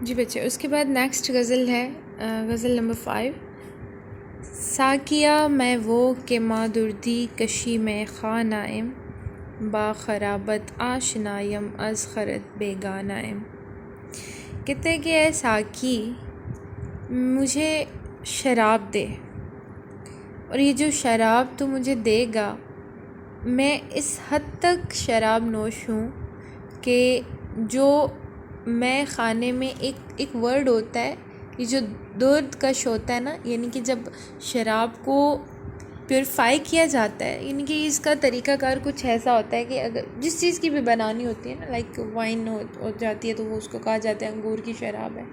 جی بچے، اس کے بعد نیکسٹ غزل ہے غزل نمبر 5۔ ساکیا میں وہ کہ ماں دردی کشی میں خانائم، با خرابت آشنایم از خرد بیگانائم۔ کہتے ہیں کہ اے ساکی مجھے شراب دے، اور یہ جو شراب تو مجھے دے گا، میں اس حد تک شراب نوش ہوں کہ جو میں خانے میں ایک ورڈ ہوتا ہے، یہ جو درد کش ہوتا ہے نا، یعنی کہ جب شراب کو پیوریفائی کیا جاتا ہے، یعنی کہ اس کا طریقہ کار کچھ ایسا ہوتا ہے کہ اگر جس چیز کی بھی بنانی ہوتی ہے نا، لائک وائن ہو جاتی ہے تو وہ اس کو کہا جاتا ہے انگور کی شراب ہے،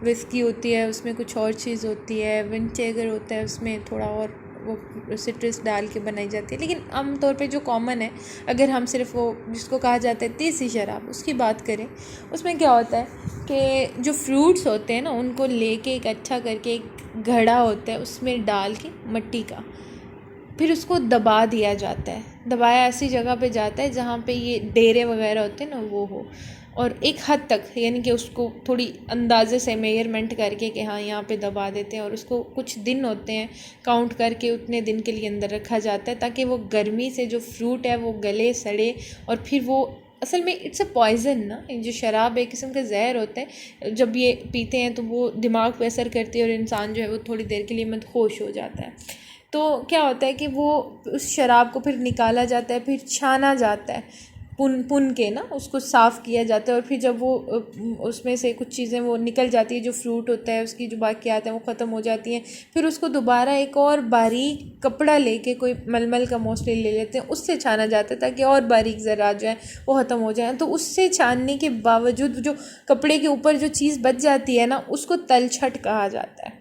وسکی ہوتی ہے اس میں کچھ اور چیز ہوتی ہے، ونٹیگر ہوتا ہے اس میں تھوڑا اور وہ سٹرس ڈال کے بنائی جاتی ہے، لیکن عام طور پہ جو کامن ہے، اگر ہم صرف وہ جس کو کہا جاتا ہے دیسی شراب اس کی بات کریں، اس میں کیا ہوتا ہے کہ جو فروٹس ہوتے ہیں نا ان کو لے کے اکٹھا کر کے ایک گھڑا ہوتا ہے اس میں ڈال کے مٹی کا، پھر اس کو دبا دیا جاتا ہے، دبایا ایسی جگہ پہ جاتا ہے جہاں پہ یہ ڈیرے وغیرہ ہوتے ہیں نا وہ ہو، اور ایک حد تک یعنی کہ اس کو تھوڑی اندازے سے میئرمنٹ کر کے کہ ہاں یہاں پہ دبا دیتے ہیں، اور اس کو کچھ دن ہوتے ہیں کاؤنٹ کر کے اتنے دن کے لیے اندر رکھا جاتا ہے تاکہ وہ گرمی سے جو فروٹ ہے وہ گلے سڑے، اور پھر وہ اصل میں اٹس اے پوائزن نا، جو شراب ایک قسم کا زہر ہوتا ہے، جب یہ پیتے ہیں تو وہ دماغ پہ اثر کرتی ہے اور انسان جو ہے وہ تھوڑی دیر کے لیے مدہوش ہو جاتا ہے۔ تو کیا ہوتا ہے کہ وہ اس شراب کو پھر نکالا جاتا ہے، پھر چھانا جاتا ہے پن کے نا، اس کو صاف کیا جاتا ہے، اور پھر جب وہ اس میں سے کچھ چیزیں وہ نکل جاتی ہے، جو فروٹ ہوتا ہے اس کی جو باقیات ہیں وہ ختم ہو جاتی ہیں، پھر اس کو دوبارہ ایک اور باریک کپڑا لے کے، کوئی ململ کا موسٹلی لے لیتے ہیں، اس سے چھانا جاتا ہے تاکہ اور باریک ذرات جو ہیں وہ ختم ہو جائیں۔ تو اس سے چھاننے کے باوجود جو کپڑے کے اوپر جو چیز بچ جاتی ہے نا اس کو تلچھٹ کہا جاتا ہے۔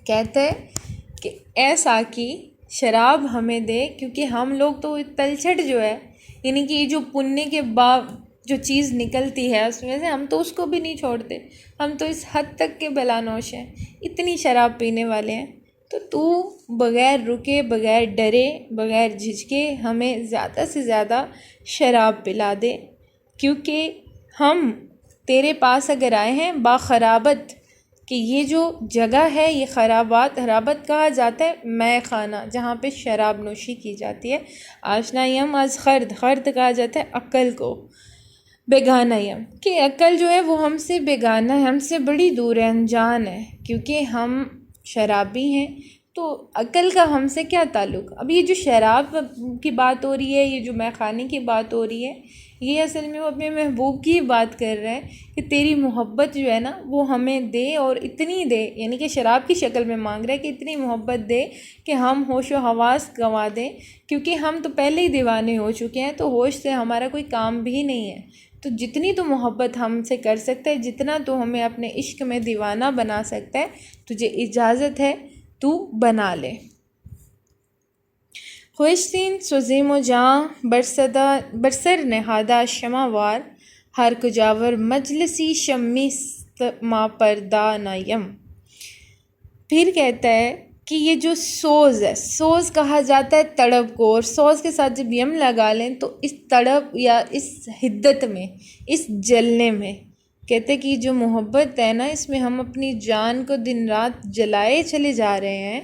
کہتے ہیں کہ اے ساکی شراب ہمیں دے، کیونکہ ہم لوگ تو تلچھٹ جو ہے، یعنی کہ یہ جو پننے کے بعد جو چیز نکلتی ہے اس میں سے، ہم تو اس کو بھی نہیں چھوڑتے، ہم تو اس حد تک کے بلانوش ہیں، اتنی شراب پینے والے ہیں، تو بغیر رکے، بغیر ڈرے، بغیر جھجکے ہمیں زیادہ سے زیادہ شراب پلا دے، کیونکہ ہم تیرے پاس اگر آئے ہیں باخرابت، کہ یہ جو جگہ ہے یہ خرابت کہا جاتا ہے مے خانہ، جہاں پہ شراب نوشی کی جاتی ہے، آشنایم از خرد کہا جاتا ہے عقل کو، بیگانہ یم کہ عقل جو ہے وہ ہم سے بیگانہ ہے، ہم سے بڑی دور ہے، انجان ہے، کیونکہ ہم شرابی ہیں، تو عقل کا ہم سے کیا تعلق۔ اب یہ جو شراب کی بات ہو رہی ہے، یہ جو مے خانے کی بات ہو رہی ہے، یہ اصل میں وہ اپنے محبوب کی بات کر رہا ہے کہ تیری محبت جو ہے نا وہ ہمیں دے، اور اتنی دے، یعنی کہ شراب کی شکل میں مانگ رہا ہے کہ اتنی محبت دے کہ ہم ہوش و حواس گنوا دیں، کیونکہ ہم تو پہلے ہی دیوانے ہو چکے ہیں، تو ہوش سے ہمارا کوئی کام بھی نہیں ہے، تو جتنی تو محبت ہم سے کر سکتا ہے، جتنا تو ہمیں اپنے عشق میں دیوانہ بنا سکتا ہے، تجھے اجازت ہے تو بنا لے۔ خوشتین سوزیم و جاں برسر نہادہ شمع وار، ہر کجاور مجلسی شمی ما پردہ نیم۔ پھر کہتا ہے کہ یہ جو سوز ہے، سوز کہا جاتا ہے تڑپ کو، اور سوز کے ساتھ جب یم لگا لیں تو اس تڑپ یا اس حدت میں، اس جلنے میں، کہتے ہیں کہ جو محبت ہے نا اس میں ہم اپنی جان کو دن رات جلائے چلے جا رہے ہیں،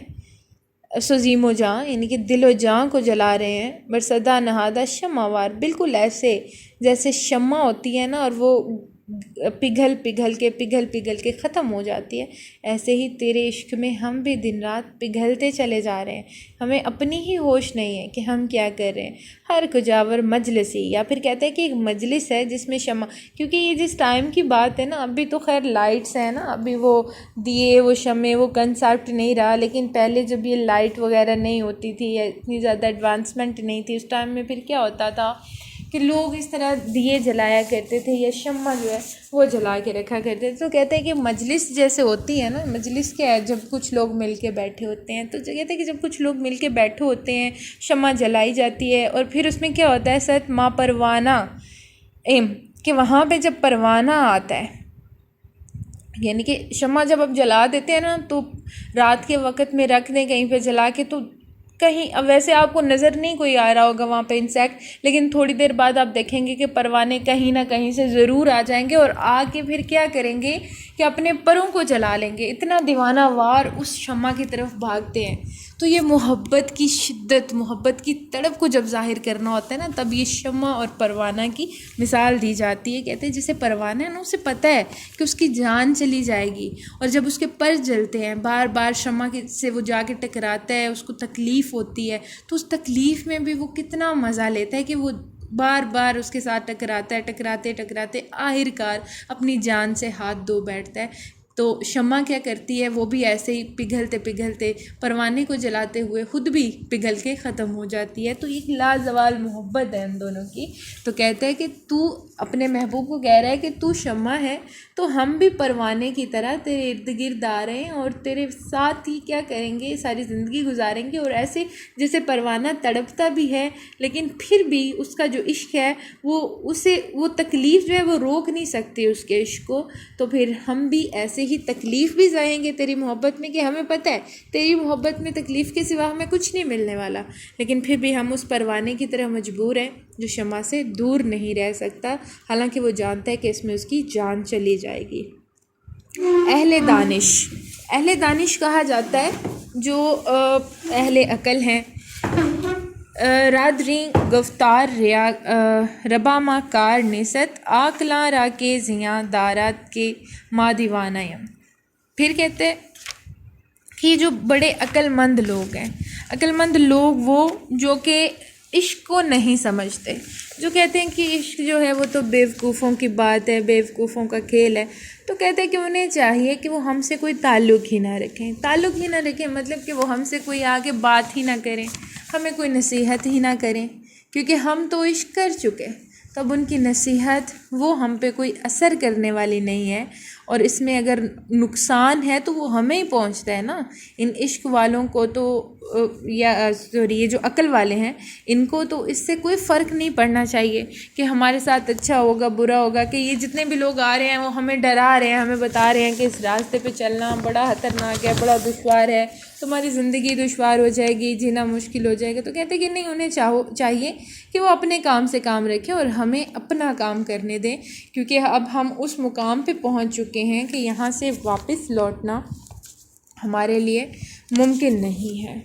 سوزیم و جاں یعنی کہ دل و جاں کو جلا رہے ہیں، برسدہ نہادہ شمع وار، بالکل ایسے جیسے شمع ہوتی ہے نا اور وہ پگھل کے ختم ہو جاتی ہے، ایسے ہی تیرے عشق میں ہم بھی دن رات پگھلتے چلے جا رہے ہیں، ہمیں اپنی ہی ہوش نہیں ہے کہ ہم کیا کر رہے ہیں۔ ہر کجاور مجلسی، یا پھر کہتے ہیں کہ ایک مجلس ہے جس میں شمع، کیونکہ یہ جس ٹائم کی بات ہے نا، ابھی تو خیر لائٹس ہیں نا، ابھی وہ دیے وہ شمع وہ کنسیپٹ نہیں رہا، لیکن پہلے جب یہ لائٹ وغیرہ نہیں ہوتی تھی یا اتنی زیادہ ایڈوانسمنٹ نہیں تھی اس ٹائم میں، پھر کیا ہوتا تھا کہ لوگ اس طرح دیے جلایا کرتے تھے، یا شمع جو ہے وہ جلا کے رکھا کرتے تھے۔ تو کہتے ہیں کہ مجلس جیسے ہوتی ہے نا، مجلس کیا ہے، جب کچھ لوگ مل کے بیٹھے ہوتے ہیں، تو کہتے ہیں کہ جب کچھ لوگ مل کے بیٹھے ہوتے ہیں، شمع جلائی جاتی ہے، اور پھر اس میں کیا ہوتا ہے، ست ماں پروانہ کہ وہاں پہ جب پروانہ آتا ہے، یعنی کہ شمع جب اب جلا دیتے ہیں نا تو رات کے وقت میں رکھ دیں کہیں پہ جلا کے، تو کہیں اب ویسے آپ کو نظر نہیں کوئی آ رہا ہوگا وہاں پہ انسیکٹ، لیکن تھوڑی دیر بعد آپ دیکھیں گے کہ پروانے کہیں نہ کہیں سے ضرور آ جائیں گے اور آ کے پھر کیا کریں گے کہ اپنے پروں کو جلا لیں گے، اتنا دیوانہ وار اس شمع کی طرف بھاگتے ہیں۔ تو یہ محبت کی شدت، محبت کی تڑپ کو جب ظاہر کرنا ہوتا ہے نا، تب یہ شمع اور پروانہ کی مثال دی جاتی ہے۔ کہتے ہیں جسے پروانہ ہے نا، اسے پتہ ہے کہ اس کی جان چلی جائے گی، اور جب اس کے پر جلتے ہیں، بار بار شمع سے وہ جا کے ٹکراتا ہے، اس کو تکلیف ہوتی ہے، تو اس تکلیف میں بھی وہ کتنا مزہ لیتا ہے کہ وہ بار بار اس کے ساتھ ٹکراتا ہے، ٹکراتے ٹکراتے آخر کار اپنی جان سے ہاتھ دھو بیٹھتا ہے۔ تو شمع کیا کرتی ہے، وہ بھی ایسے ہی پگھلتے پگھلتے پروانے کو جلاتے ہوئے خود بھی پگھل کے ختم ہو جاتی ہے۔ تو ایک لازوال محبت ہے ان دونوں کی۔ تو کہتا ہے کہ تو اپنے محبوب کو کہہ رہا ہے کہ تو شمع ہے، تو ہم بھی پروانے کی طرح تیرے ارد گرد آ رہے ہیں اور تیرے ساتھ ہی کیا کریں گے، ساری زندگی گزاریں گے۔ اور ایسے جیسے پروانہ تڑپتا بھی ہے، لیکن پھر بھی اس کا جو عشق ہے وہ تکلیف جو ہے وہ روک نہیں سکتی اس کے عشق کو۔ تو پھر ہم بھی ایسے ہی تکلیف بھی سہیں گے تیری محبت میں، کہ ہمیں پتہ ہے تیری محبت میں تکلیف کے سوا ہمیں کچھ نہیں ملنے والا، لیکن پھر بھی ہم اس پروانے کی طرح مجبور ہیں جو شمع سے دور نہیں رہ سکتا، حالانکہ وہ جانتا ہے کہ اس میں اس کی جان چلی جائے گی۔ اہل دانش کہا جاتا ہے جو اہل عقل ہیں۔ رادریں گفتار ربا ما کار نیست، آکلاں را کے زیاں دارات کے ما دیوانیم۔ پھر کہتے ہیں کہ یہ جو بڑے عقل مند لوگ ہیں، عقل مند لوگ وہ جو کہ عشق کو نہیں سمجھتے، جو کہتے ہیں کہ عشق جو ہے وہ تو بیوقوفوں کی بات ہے، بیوقوفوں کا کھیل ہے، تو کہتے ہیں کہ انہیں چاہیے کہ وہ ہم سے کوئی تعلق ہی نہ رکھیں، مطلب کہ وہ ہم سے کوئی آگے بات ہی نہ کریں، ہمیں کوئی نصیحت ہی نہ کریں، کیونکہ ہم تو عشق کر چکے، تب ان کی نصیحت وہ ہم پہ کوئی اثر کرنے والی نہیں ہے، اور اس میں اگر نقصان ہے تو وہ ہمیں ہی پہنچتا ہے نا۔ ان عشق والوں کو تو یہ جو عقل والے ہیں، ان کو تو اس سے کوئی فرق نہیں پڑنا چاہیے کہ ہمارے ساتھ اچھا ہوگا برا ہوگا، کہ یہ جتنے بھی لوگ آ رہے ہیں وہ ہمیں ڈرا رہے ہیں، ہمیں بتا رہے ہیں کہ اس راستے پہ چلنا بڑا خطرناک ہے، بڑا دشوار ہے، تمہاری زندگی دشوار ہو جائے گی، جینا مشکل ہو جائے گا، تو کہتے ہیں کہ نہیں، انہیں چاہیے کہ وہ اپنے کام سے کام رکھیں اور ہمیں اپنا کام کرنے دیں، کیونکہ اب ہم اس مقام پہ پہنچ چکے ہیں کہ یہاں سے واپس لوٹنا ہمارے لیے ممکن نہیں ہے۔